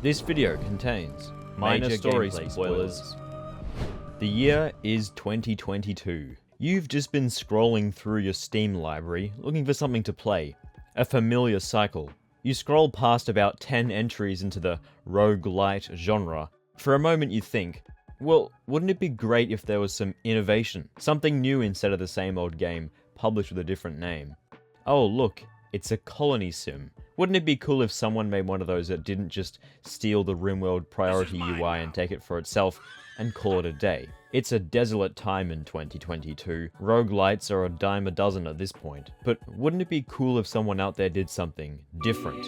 This video contains minor story spoilers. The year is 2022. You've just been scrolling through your Steam library looking for something to play. A familiar cycle. You scroll past about 10 entries into the roguelite genre. For a moment you think, well, wouldn't it be great if there was some innovation? Something new instead of the same old game, published with a different name. Oh look, it's a colony sim. Wouldn't it be cool if someone made one of those that didn't just steal the RimWorld priority UI and take it for itself and call it a day? It's a desolate time in 2022. Roguelites are a dime a dozen at this point. But wouldn't it be cool if someone out there did something different?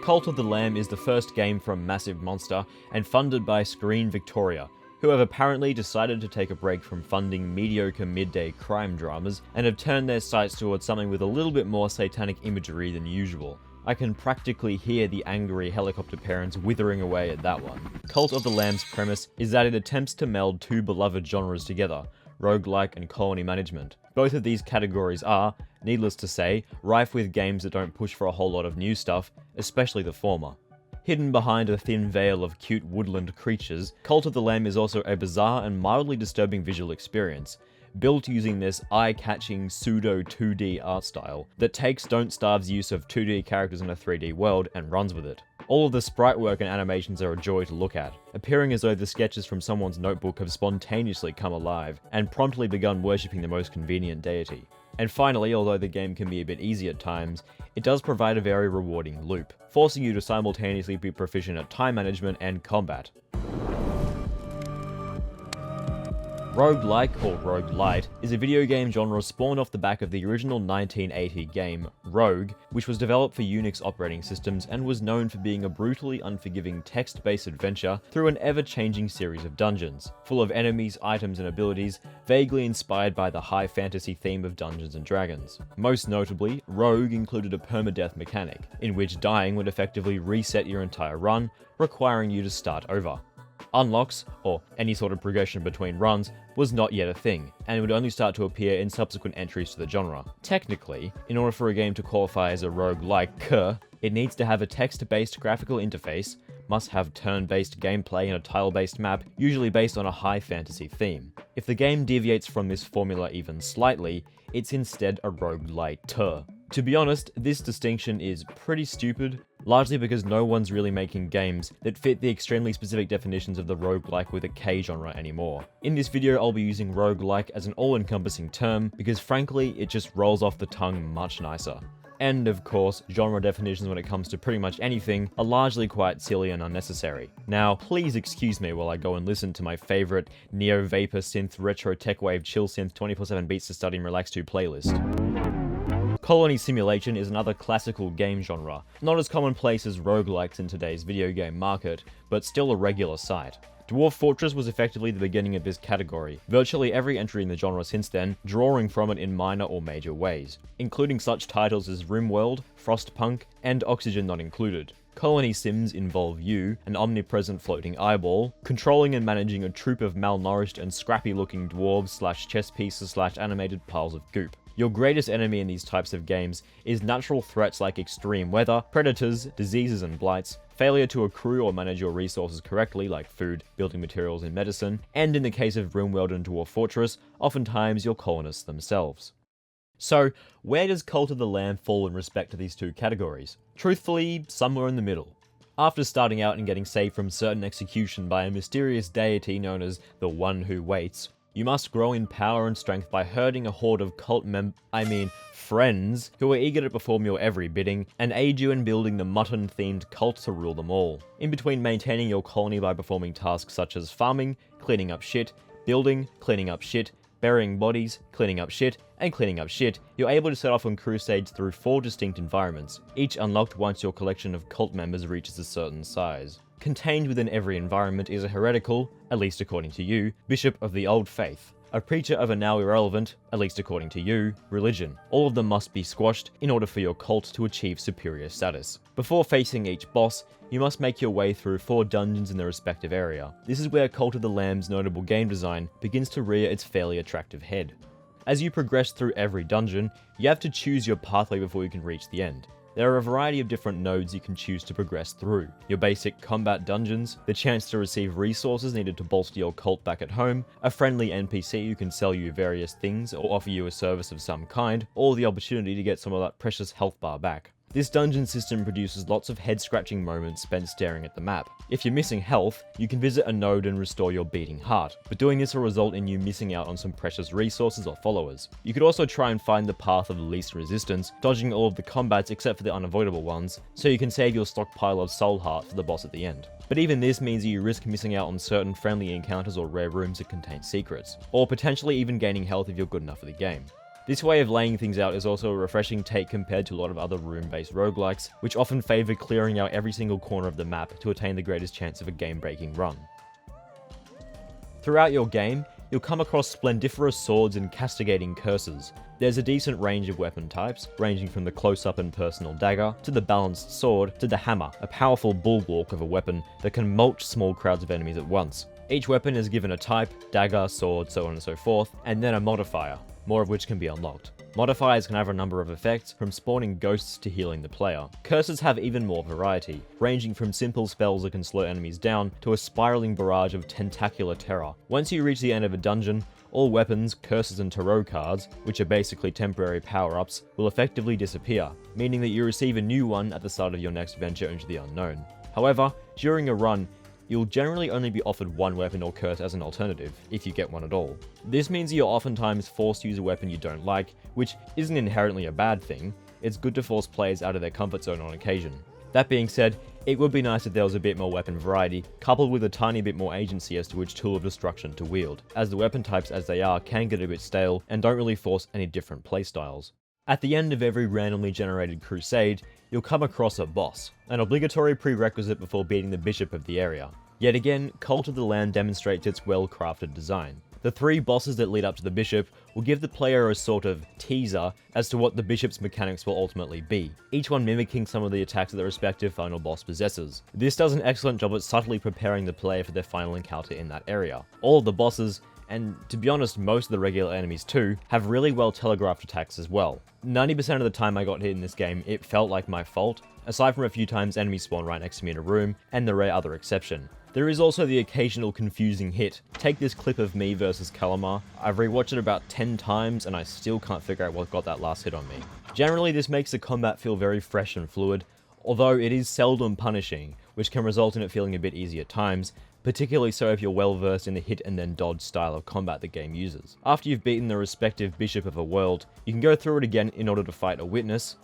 Cult of the Lamb is the first game from Massive Monster and funded by Screen Victoria, who have apparently decided to take a break from funding mediocre midday crime dramas and have turned their sights towards something with a little bit more satanic imagery than usual. I can practically hear the angry helicopter parents withering away at that one. Cult of the Lamb's premise is that it attempts to meld two beloved genres together, roguelike and colony management. Both of these categories are, needless to say, rife with games that don't push for a whole lot of new stuff, especially the former. Hidden behind a thin veil of cute woodland creatures, Cult of the Lamb is also a bizarre and mildly disturbing visual experience, built using this eye-catching pseudo-2D art style that takes Don't Starve's use of 2D characters in a 3D world and runs with it. All of the sprite work and animations are a joy to look at, appearing as though the sketches from someone's notebook have spontaneously come alive and promptly begun worshipping the most convenient deity. And finally, although the game can be a bit easy at times, it does provide a very rewarding loop, forcing you to simultaneously be proficient at time management and combat. Roguelike, or roguelite, is a video game genre spawned off the back of the original 1980 game, Rogue, which was developed for Unix operating systems and was known for being a brutally unforgiving text-based adventure through an ever-changing series of dungeons, full of enemies, items, and abilities, vaguely inspired by the high fantasy theme of Dungeons & Dragons. Most notably, Rogue included a permadeath mechanic, in which dying would effectively reset your entire run, requiring you to start over. Unlocks, or any sort of progression between runs, was not yet a thing, and would only start to appear in subsequent entries to the genre. Technically, in order for a game to qualify as a roguelike, it needs to have a text-based graphical interface, must have turn-based gameplay and a tile-based map, usually based on a high fantasy theme. If the game deviates from this formula even slightly, it's instead a roguelite. To be honest, this distinction is pretty stupid, largely because no one's really making games that fit the extremely specific definitions of the roguelike with a K genre anymore. In this video, I'll be using roguelike as an all-encompassing term because frankly, it just rolls off the tongue much nicer. And of course, genre definitions when it comes to pretty much anything are largely quite silly and unnecessary. Now, please excuse me while I go and listen to my favorite neo-vapor synth retro tech wave chill synth 24/7 beats to study and relax to playlist. Colony simulation is another classical game genre, not as commonplace as roguelikes in today's video game market, but still a regular sight. Dwarf Fortress was effectively the beginning of this category, virtually every entry in the genre since then drawing from it in minor or major ways, including such titles as RimWorld, Frostpunk, and Oxygen Not Included. Colony sims involve you, an omnipresent floating eyeball, controlling and managing a troop of malnourished and scrappy-looking dwarves / chess pieces / animated piles of goop. Your greatest enemy in these types of games is natural threats like extreme weather, predators, diseases and blights, failure to accrue or manage your resources correctly like food, building materials and medicine, and in the case of RimWorld and Dwarf Fortress, oftentimes your colonists themselves. So, where does Cult of the Lamb fall in respect to these two categories? Truthfully, somewhere in the middle. After starting out and getting saved from certain execution by a mysterious deity known as the One Who Waits, you must grow in power and strength by herding a horde of friends who are eager to perform your every bidding and aid you in building the mutton-themed cult to rule them all. In between maintaining your colony by performing tasks such as farming, cleaning up shit, building, cleaning up shit, burying bodies, cleaning up shit, and cleaning up shit, you're able to set off on crusades through 4 distinct environments, each unlocked once your collection of cult members reaches a certain size. Contained within every environment is a heretical, at least according to you, bishop of the old faith, a preacher of a now irrelevant, at least according to you, religion. All of them must be squashed in order for your cult to achieve superior status. Before facing each boss, you must make your way through 4 dungeons in their respective area. This is where Cult of the Lamb's notable game design begins to rear its fairly attractive head. As you progress through every dungeon, you have to choose your pathway before you can reach the end. There are a variety of different nodes you can choose to progress through. Your basic combat dungeons, the chance to receive resources needed to bolster your cult back at home, a friendly NPC who can sell you various things or offer you a service of some kind, or the opportunity to get some of that precious health bar back. This dungeon system produces lots of head-scratching moments spent staring at the map. If you're missing health, you can visit a node and restore your beating heart, but doing this will result in you missing out on some precious resources or followers. You could also try and find the path of least resistance, dodging all of the combats except for the unavoidable ones, so you can save your stockpile of soul heart for the boss at the end. But even this means you risk missing out on certain friendly encounters or rare rooms that contain secrets, or potentially even gaining health if you're good enough for the game. This way of laying things out is also a refreshing take compared to a lot of other room-based roguelikes, which often favour clearing out every single corner of the map to attain the greatest chance of a game-breaking run. Throughout your game, you'll come across splendiferous swords and castigating curses. There's a decent range of weapon types, ranging from the close-up and personal dagger, to the balanced sword, to the hammer, a powerful bulwark of a weapon that can mulch small crowds of enemies at once. Each weapon is given a type, dagger, sword, so on and so forth, and then a modifier, more of which can be unlocked. Modifiers can have a number of effects, from spawning ghosts to healing the player. Curses have even more variety, ranging from simple spells that can slow enemies down to a spiraling barrage of tentacular terror. Once you reach the end of a dungeon, all weapons, curses and tarot cards, which are basically temporary power-ups, will effectively disappear, meaning that you receive a new one at the start of your next venture into the unknown. However, during a run, you'll generally only be offered one weapon or curse as an alternative, if you get one at all. This means you're oftentimes forced to use a weapon you don't like, which isn't inherently a bad thing. It's good to force players out of their comfort zone on occasion. That being said, it would be nice if there was a bit more weapon variety, coupled with a tiny bit more agency as to which tool of destruction to wield, as the weapon types as they are can get a bit stale and don't really force any different playstyles. At the end of every randomly generated crusade, you'll come across a boss, an obligatory prerequisite before beating the bishop of the area. Yet again, Cult of the Land demonstrates its well-crafted design. The three bosses that lead up to the bishop will give the player a sort of teaser as to what the bishop's mechanics will ultimately be, each one mimicking some of the attacks that the respective final boss possesses. This does an excellent job at subtly preparing the player for their final encounter in that area. All of the bosses, and to be honest most of the regular enemies too, have really well telegraphed attacks as well. 90% of the time I got hit in this game, it felt like my fault, aside from a few times enemies spawn right next to me in a room, and the rare other exception. There is also the occasional confusing hit. Take this clip of me versus Kalamar. I've rewatched it about 10 times and I still can't figure out what got that last hit on me. Generally this makes the combat feel very fresh and fluid, although it is seldom punishing, which can result in it feeling a bit easy at times, particularly so if you're well versed in the hit and then dodge style of combat the game uses. After you've beaten the respective bishop of a world, you can go through it again in order to fight a witness,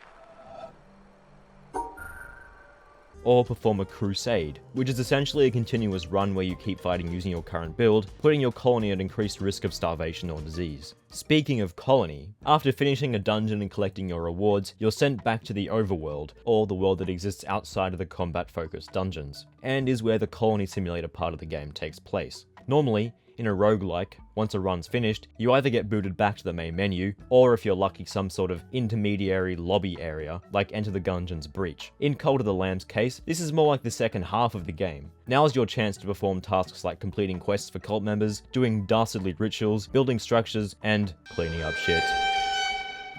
or perform a crusade, which is essentially a continuous run where you keep fighting using your current build, putting your colony at increased risk of starvation or disease. Speaking of colony, after finishing a dungeon and collecting your rewards, you're sent back to the overworld, or the world that exists outside of the combat-focused dungeons, and is where the colony simulator part of the game takes place. Normally, in a roguelike, once a run's finished, you either get booted back to the main menu, or if you're lucky some sort of intermediary lobby area, like Enter the Gungeon's Breach. In Cult of the Lamb's case, this is more like the second half of the game. Now is your chance to perform tasks like completing quests for cult members, doing dastardly rituals, building structures, and cleaning up shit.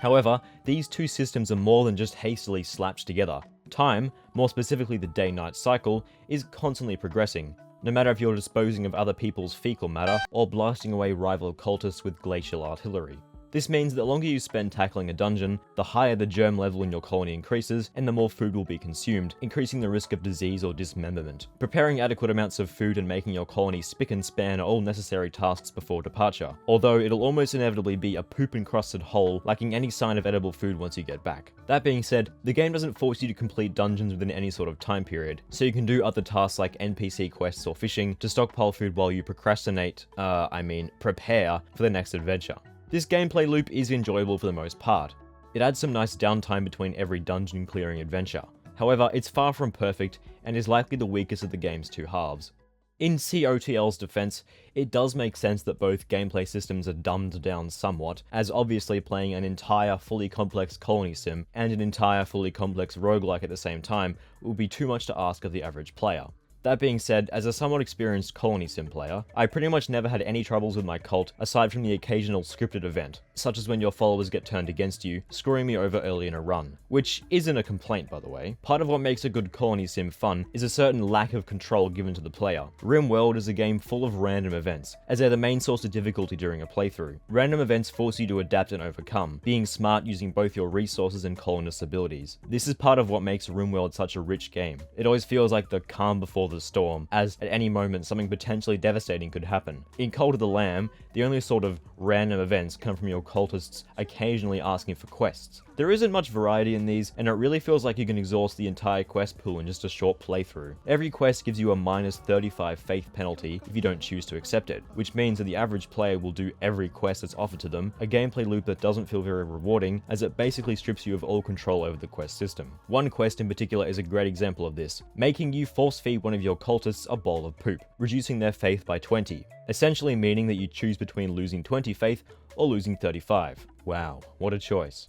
However, these two systems are more than just hastily slapped together. Time, more specifically the day-night cycle, is constantly progressing, no matter if you're disposing of other people's fecal matter or blasting away rival cultists with glacial artillery. This means that the longer you spend tackling a dungeon, the higher the germ level in your colony increases and the more food will be consumed, increasing the risk of disease or dismemberment. Preparing adequate amounts of food and making your colony spick and span are all necessary tasks before departure, although it'll almost inevitably be a poop-encrusted hole lacking any sign of edible food once you get back. That being said, the game doesn't force you to complete dungeons within any sort of time period, so you can do other tasks like NPC quests or fishing to stockpile food while you prepare for the next adventure. This gameplay loop is enjoyable for the most part. It adds some nice downtime between every dungeon clearing adventure. However, it's far from perfect and is likely the weakest of the game's two halves. In COTL's defense, it does make sense that both gameplay systems are dumbed down somewhat, as obviously playing an entire fully complex colony sim and an entire fully complex roguelike at the same time would be too much to ask of the average player. That being said, as a somewhat experienced colony sim player, I pretty much never had any troubles with my cult aside from the occasional scripted event, such as when your followers get turned against you, screwing me over early in a run. Which isn't a complaint, by the way. Part of what makes a good colony sim fun is a certain lack of control given to the player. RimWorld is a game full of random events, as they're the main source of difficulty during a playthrough. Random events force you to adapt and overcome, being smart using both your resources and colonist abilities. This is part of what makes RimWorld such a rich game. It always feels like the calm before the storm, as at any moment something potentially devastating could happen. In Cult of the Lamb, the only sort of random events come from your cultists occasionally asking for quests. There isn't much variety in these, and it really feels like you can exhaust the entire quest pool in just a short playthrough. Every quest gives you a minus 35 faith penalty if you don't choose to accept it, which means that the average player will do every quest that's offered to them, a gameplay loop that doesn't feel very rewarding, as it basically strips you of all control over the quest system. One quest in particular is a great example of this, making you force feed one of your cultists a bowl of poop, reducing their faith by 20, essentially meaning that you choose between losing 20 faith or losing 35. Wow, what a choice.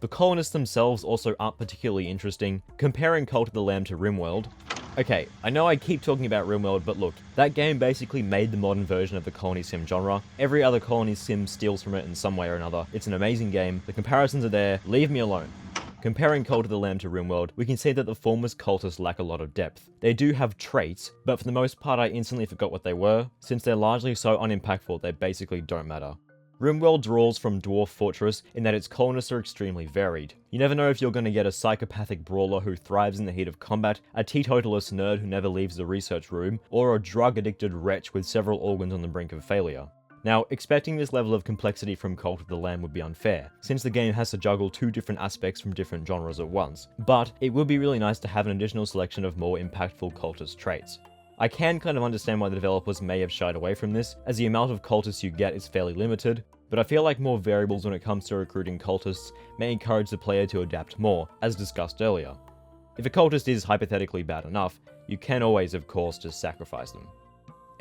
The colonists themselves also aren't particularly interesting. Comparing Cult of the Lamb to RimWorld, okay, I know I keep talking about RimWorld, but look, that game basically made the modern version of the colony sim genre. Every other colony sim steals from it in some way or another. It's an amazing game, the comparisons are there, leave me alone. Comparing Cult of the Lamb to RimWorld, we can see that the former's cultists lack a lot of depth. They do have traits, but for the most part I instantly forgot what they were, since they're largely so unimpactful they basically don't matter. RimWorld draws from Dwarf Fortress in that its colonists are extremely varied. You never know if you're going to get a psychopathic brawler who thrives in the heat of combat, a teetotalist nerd who never leaves the research room, or a drug-addicted wretch with several organs on the brink of failure. Now, expecting this level of complexity from Cult of the Lamb would be unfair, since the game has to juggle two different aspects from different genres at once, but it would be really nice to have an additional selection of more impactful cultist traits. I can kind of understand why the developers may have shied away from this, as the amount of cultists you get is fairly limited, but I feel like more variables when it comes to recruiting cultists may encourage the player to adapt more, as discussed earlier. If a cultist is hypothetically bad enough, you can always, of course, just sacrifice them.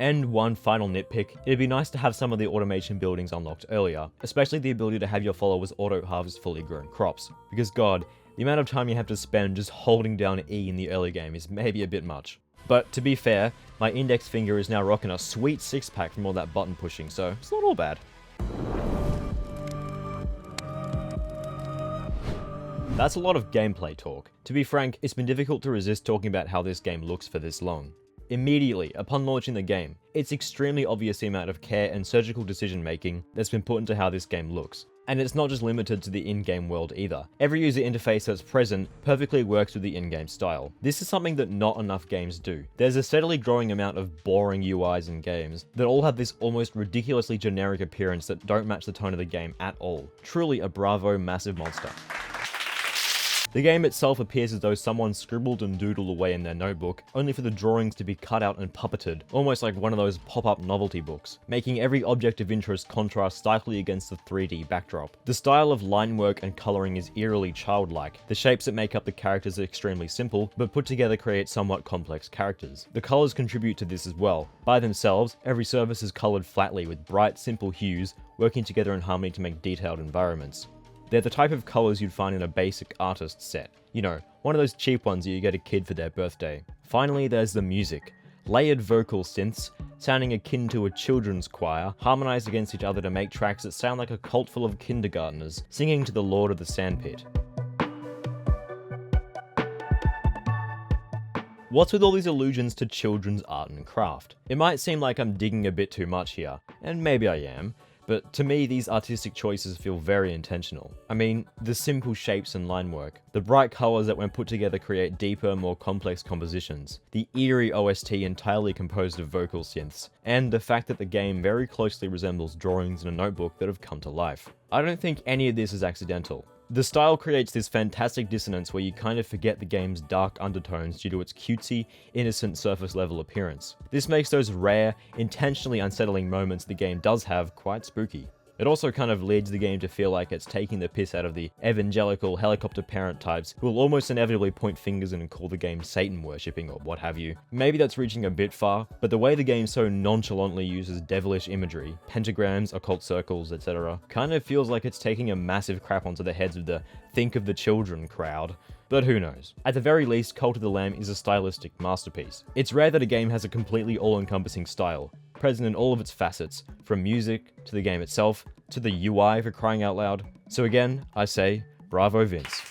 And one final nitpick, it'd be nice to have some of the automation buildings unlocked earlier, especially the ability to have your followers auto-harvest fully grown crops, because god, the amount of time you have to spend just holding down E in the early game is maybe a bit much. But to be fair, my index finger is now rocking a sweet six-pack from all that button pushing, so it's not all bad. That's a lot of gameplay talk. To be frank, it's been difficult to resist talking about how this game looks for this long. Immediately, upon launching the game, it's extremely obvious the amount of care and surgical decision making that's been put into how this game looks. And it's not just limited to the in-game world either. Every user interface that's present perfectly works with the in-game style. This is something that not enough games do. There's a steadily growing amount of boring UIs in games that all have this almost ridiculously generic appearance that don't match the tone of the game at all. Truly a bravo massive monster. The game itself appears as though someone scribbled and doodled away in their notebook, only for the drawings to be cut out and puppeted, almost like one of those pop-up novelty books, making every object of interest contrast starkly against the 3D backdrop. The style of line work and colouring is eerily childlike. The shapes that make up the characters are extremely simple, but put together create somewhat complex characters. The colours contribute to this as well. By themselves, every surface is coloured flatly with bright, simple hues, working together in harmony to make detailed environments. They're the type of colours you'd find in a basic artist set. You know, one of those cheap ones that you get a kid for their birthday. Finally, there's the music. Layered vocal synths, sounding akin to a children's choir, harmonise against each other to make tracks that sound like a cult full of kindergartners, singing to the Lord of the Sandpit. What's with all these allusions to children's art and craft? It might seem like I'm digging a bit too much here, and maybe I am, but to me these artistic choices feel very intentional. I mean, the simple shapes and line work, the bright colours that when put together create deeper, more complex compositions, the eerie OST entirely composed of vocal synths, and the fact that the game very closely resembles drawings in a notebook that have come to life. I don't think any of this is accidental. The style creates this fantastic dissonance where you kind of forget the game's dark undertones due to its cutesy, innocent surface level appearance. This makes those rare, intentionally unsettling moments the game does have quite spooky. It also kind of leads the game to feel like it's taking the piss out of the evangelical helicopter parent types who will almost inevitably point fingers and call the game Satan worshipping or what have you. Maybe that's reaching a bit far, but the way the game so nonchalantly uses devilish imagery, pentagrams, occult circles, etc., kind of feels like it's taking a massive crap onto the heads of the think of the children crowd. But who knows. At the very least, Cult of the Lamb is a stylistic masterpiece. It's rare that a game has a completely all-encompassing style, present in all of its facets, from music, to the game itself, to the UI for crying out loud. So again, I say, bravo Vince.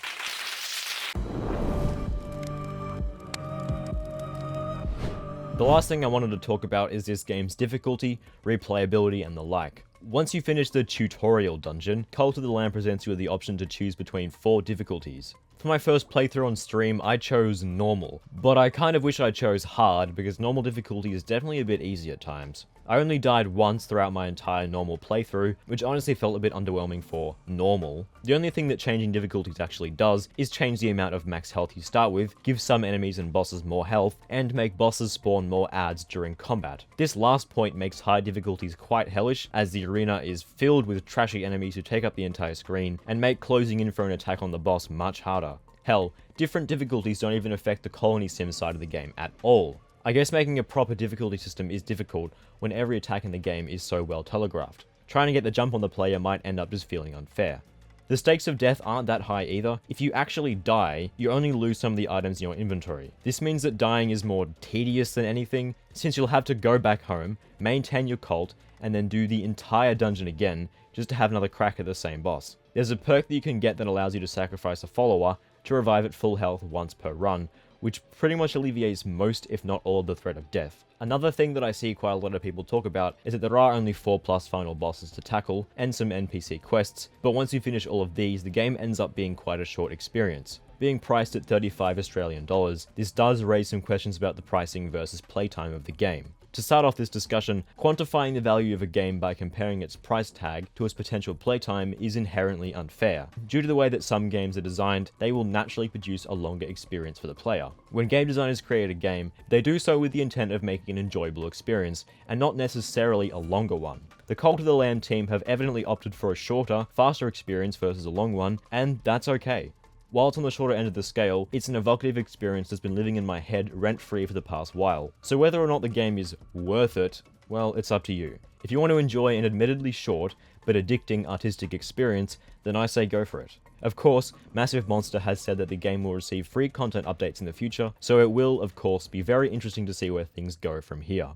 The last thing I wanted to talk about is this game's difficulty, replayability, and the like. Once you finish the tutorial dungeon, Cult of the Lamb presents you with the option to choose between 4 difficulties. For my first playthrough on stream, I chose normal, but I kind of wish I chose hard because normal difficulty is definitely a bit easy at times. I only died once throughout my entire normal playthrough, which honestly felt a bit underwhelming for normal. The only thing that changing difficulties actually does is change the amount of max health you start with, give some enemies and bosses more health, and make bosses spawn more adds during combat. This last point makes high difficulties quite hellish, as the arena is filled with trashy enemies who take up the entire screen, and make closing in for an attack on the boss much harder. Hell, different difficulties don't even affect the colony sim side of the game at all. I guess making a proper difficulty system is difficult when every attack in the game is so well telegraphed. Trying to get the jump on the player might end up just feeling unfair. The stakes of death aren't that high either. If you actually die, you only lose some of the items in your inventory. This means that dying is more tedious than anything, since you'll have to go back home, maintain your cult, and then do the entire dungeon again, just to have another crack at the same boss. There's a perk that you can get that allows you to sacrifice a follower to revive at full health once per run, which pretty much alleviates most, if not all, of the threat of death. Another thing that I see quite a lot of people talk about is that there are only 4+ final bosses to tackle, and some NPC quests, but once you finish all of these, the game ends up being quite a short experience. Being priced at $35 Australian, this does raise some questions about the pricing versus playtime of the game. To start off this discussion, quantifying the value of a game by comparing its price tag to its potential playtime is inherently unfair. Due to the way that some games are designed, they will naturally produce a longer experience for the player. When game designers create a game, they do so with the intent of making an enjoyable experience, and not necessarily a longer one. The Cult of the Lamb team have evidently opted for a shorter, faster experience versus a long one, and that's okay. While it's on the shorter end of the scale, it's an evocative experience that's been living in my head rent-free for the past while. So whether or not the game is worth it, well, it's up to you. If you want to enjoy an admittedly short, but addicting artistic experience, then I say go for it. Of course, Massive Monster has said that the game will receive free content updates in the future, so it will, of course, be very interesting to see where things go from here.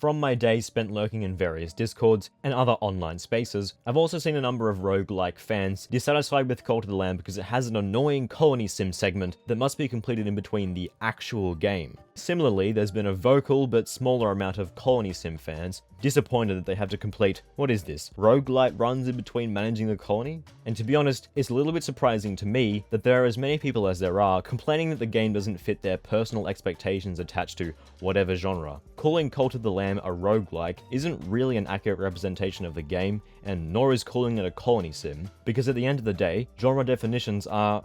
From my days spent lurking in various discords and other online spaces, I've also seen a number of roguelike fans dissatisfied with Cult of the Lamb because it has an annoying colony sim segment that must be completed in between the actual game. Similarly, there's been a vocal but smaller amount of colony sim fans disappointed that they have to complete, what is this, roguelike runs in between managing the colony? And to be honest, it's a little bit surprising to me that there are as many people as there are complaining that the game doesn't fit their personal expectations attached to whatever genre. Calling Cult of the Lamb a roguelike isn't really an accurate representation of the game, and nor is calling it a colony sim, because at the end of the day, genre definitions are,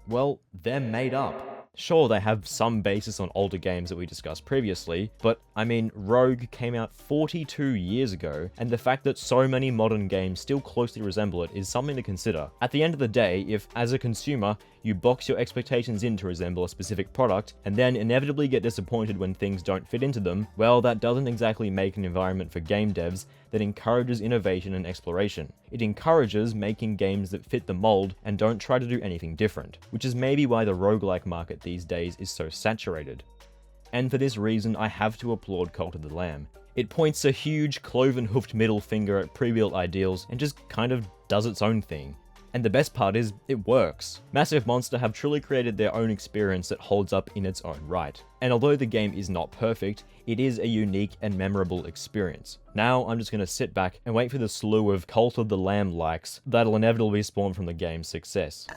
well, they're made up. Sure, they have some basis on older games that we discussed previously, but I mean, Rogue came out 42 years ago, and the fact that so many modern games still closely resemble it is something to consider. At the end of the day, if, as a consumer, you box your expectations in to resemble a specific product, and then inevitably get disappointed when things don't fit into them, well, that doesn't exactly make an environment for game devs that encourages innovation and exploration. It encourages making games that fit the mold and don't try to do anything different, which is maybe why the roguelike market these days is so saturated. And for this reason, I have to applaud Cult of the Lamb. It points a huge cloven-hoofed middle finger at pre-built ideals and just kind of does its own thing. And the best part is, it works. Massive Monster have truly created their own experience that holds up in its own right. And although the game is not perfect, it is a unique and memorable experience. Now I'm just going to sit back and wait for the slew of Cult of the Lamb likes that'll inevitably spawn from the game's success.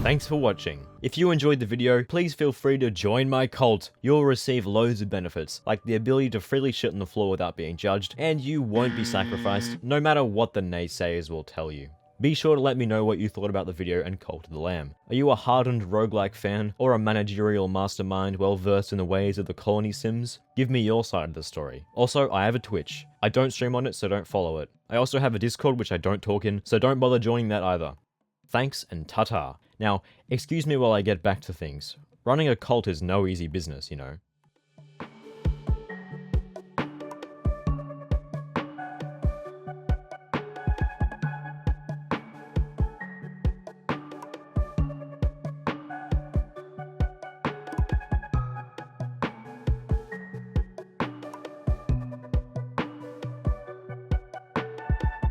Thanks for watching. If you enjoyed the video, please feel free to join my cult. You'll receive loads of benefits, like the ability to freely shit on the floor without being judged, and you won't be sacrificed, no matter what the naysayers will tell you. Be sure to let me know what you thought about the video and Cult of the Lamb. Are you a hardened roguelike fan, or a managerial mastermind well versed in the ways of the colony sims? Give me your side of the story. Also, I have a Twitch. I don't stream on it, so don't follow it. I also have a Discord which I don't talk in, so don't bother joining that either. Thanks and ta-ta. Now, excuse me while I get back to things. Running a cult is no easy business, you know.